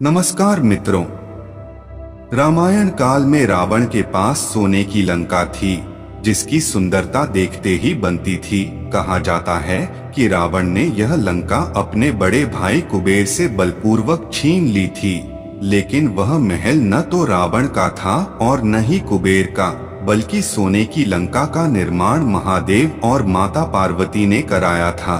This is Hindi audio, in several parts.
नमस्कार मित्रों, रामायण काल में रावण के पास सोने की लंका थी जिसकी सुंदरता देखते ही बनती थी। कहा जाता है कि रावण ने यह लंका अपने बड़े भाई कुबेर से बलपूर्वक छीन ली थी, लेकिन वह महल न तो रावण का था और न ही कुबेर का, बल्कि सोने की लंका का निर्माण महादेव और माता पार्वती ने कराया था।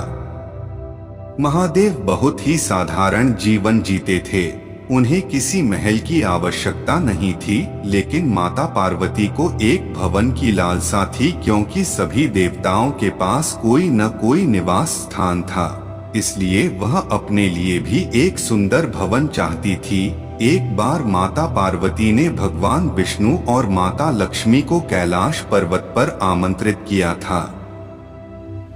महादेव बहुत ही साधारण जीवन जीते थे, उन्हें किसी महल की आवश्यकता नहीं थी, लेकिन माता पार्वती को एक भवन की लालसा थी, क्योंकि सभी देवताओं के पास कोई न कोई निवास स्थान था। इसलिए वह अपने लिए भी एक सुंदर भवन चाहती थी। एक बार माता पार्वती ने भगवान विष्णु और माता लक्ष्मी को कैलाश पर्वत पर आमंत्रित किया था।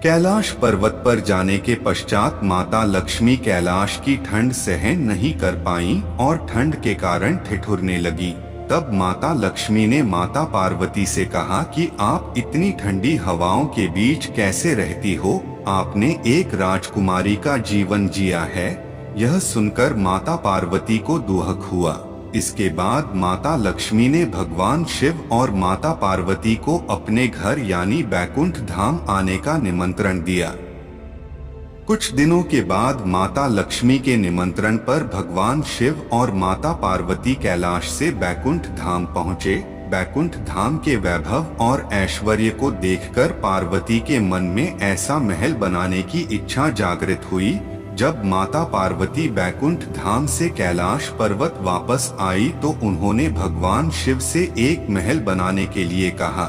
कैलाश पर्वत पर जाने के पश्चात माता लक्ष्मी कैलाश की ठंड सहन नहीं कर पाईं और ठंड के कारण ठिठुरने लगी। तब माता लक्ष्मी ने माता पार्वती से कहा कि आप इतनी ठंडी हवाओं के बीच कैसे रहती हो? आपने एक राजकुमारी का जीवन जिया है। यह सुनकर माता पार्वती को दुहक हुआ। इसके बाद माता लक्ष्मी ने भगवान शिव और माता पार्वती को अपने घर यानी बैकुंठ धाम आने का निमंत्रण दिया। कुछ दिनों के बाद माता लक्ष्मी के निमंत्रण पर भगवान शिव और माता पार्वती कैलाश से बैकुंठ धाम पहुँचे। बैकुंठ धाम के वैभव और ऐश्वर्य को देखकर पार्वती के मन में ऐसा महल बनाने की इच्छा जागृत हुई। जब माता पार्वती बैकुंठ धाम से कैलाश पर्वत वापस आई तो उन्होंने भगवान शिव से एक महल बनाने के लिए कहा।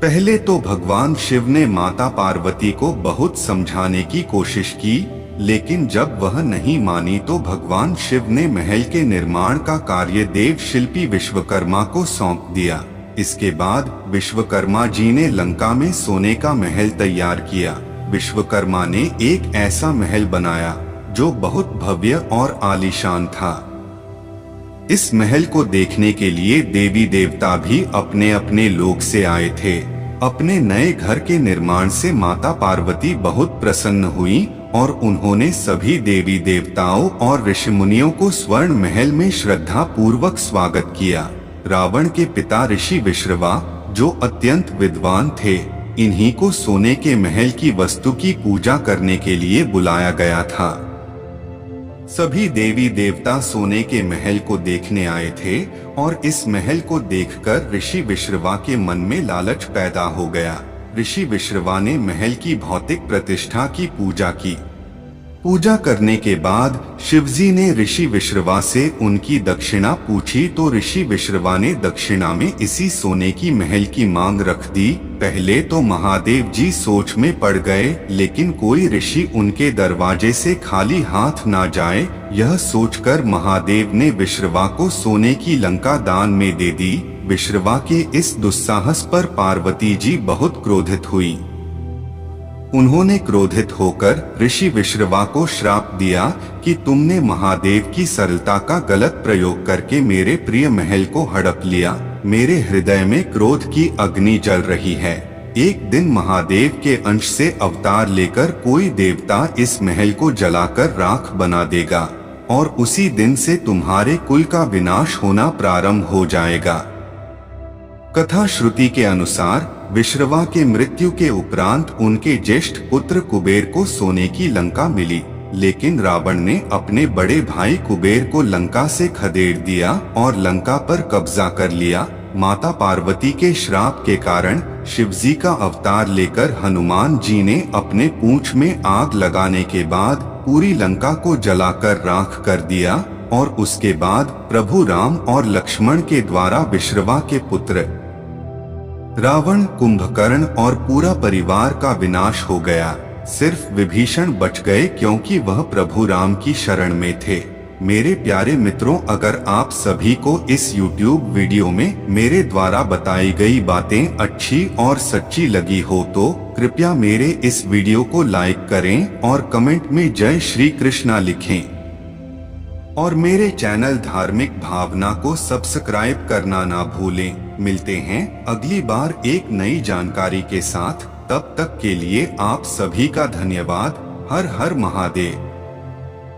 पहले तो भगवान शिव ने माता पार्वती को बहुत समझाने की कोशिश की, लेकिन जब वह नहीं मानी तो भगवान शिव ने महल के निर्माण का कार्य देव शिल्पी विश्वकर्मा को सौंप दिया। इसके बाद विश्वकर्मा जी ने लंका में सोने का महल तैयार किया। विश्वकर्मा ने एक ऐसा महल बनाया जो बहुत भव्य और आलीशान था। इस महल को देखने के लिए देवी देवता भी अपने अपने लोक से आए थे। अपने नए घर के निर्माण से माता पार्वती बहुत प्रसन्न हुई और उन्होंने सभी देवी देवताओं और ऋषि मुनियों को स्वर्ण महल में श्रद्धा पूर्वक स्वागत किया। रावण के पिता ऋषि विश्रवा, जो अत्यंत विद्वान थे, इन्हीं को सोने के महल की वस्तु की पूजा करने के लिए बुलाया गया था। सभी देवी देवता सोने के महल को देखने आए थे और इस महल को देखकर ऋषि विश्रवा के मन में लालच पैदा हो गया। ऋषि विश्रवा ने महल की भौतिक प्रतिष्ठा की पूजा की। पूजा करने के बाद शिवजी ने ऋषि विश्रवा से उनकी दक्षिणा पूछी तो ऋषि विश्रवा ने दक्षिणा में इसी सोने की महल की मांग रख दी। पहले तो महादेव जी सोच में पड़ गए, लेकिन कोई ऋषि उनके दरवाजे से खाली हाथ ना जाए, यह सोचकर महादेव ने विश्रवा को सोने की लंका दान में दे दी। विश्रवा के इस दुस्साहस पर पार्वती जी बहुत क्रोधित हुई। उन्होंने क्रोधित होकर ऋषि विश्रवा को श्राप दिया कि तुमने महादेव की सरलता का गलत प्रयोग करके मेरे प्रिय महल को हड़प लिया। मेरे हृदय में क्रोध की अग्नि जल रही है। एक दिन महादेव के अंश से अवतार लेकर कोई देवता इस महल को जलाकर राख बना देगा और उसी दिन से तुम्हारे कुल का विनाश होना प्रारंभ हो जाएगा। कथा श्रुति के अनुसार विश्रवा के मृत्यु के उपरांत उनके ज्येष्ठ पुत्र कुबेर को सोने की लंका मिली, लेकिन रावण ने अपने बड़े भाई कुबेर को लंका से खदेड़ दिया और लंका पर कब्जा कर लिया। माता पार्वती के श्राप के कारण शिवजी का अवतार लेकर हनुमान जी ने अपने पूंछ में आग लगाने के बाद पूरी लंका को जलाकर राख कर दिया और उसके बाद प्रभु राम और लक्ष्मण के द्वारा विश्रवा के पुत्र रावण, कुंभकर्ण और पूरा परिवार का विनाश हो गया। सिर्फ विभीषण बच गए क्योंकि वह प्रभु राम की शरण में थे। मेरे प्यारे मित्रों, अगर आप सभी को इस YouTube वीडियो में मेरे द्वारा बताई गई बातें अच्छी और सच्ची लगी हो तो कृपया मेरे इस वीडियो को लाइक करें और कमेंट में जय श्री कृष्णा लिखें और मेरे चैनल धार्मिक भावना को सब्सक्राइब करना ना भूलें। मिलते हैं अगली बार एक नई जानकारी के साथ। तब तक के लिए आप सभी का धन्यवाद। हर हर महादेव।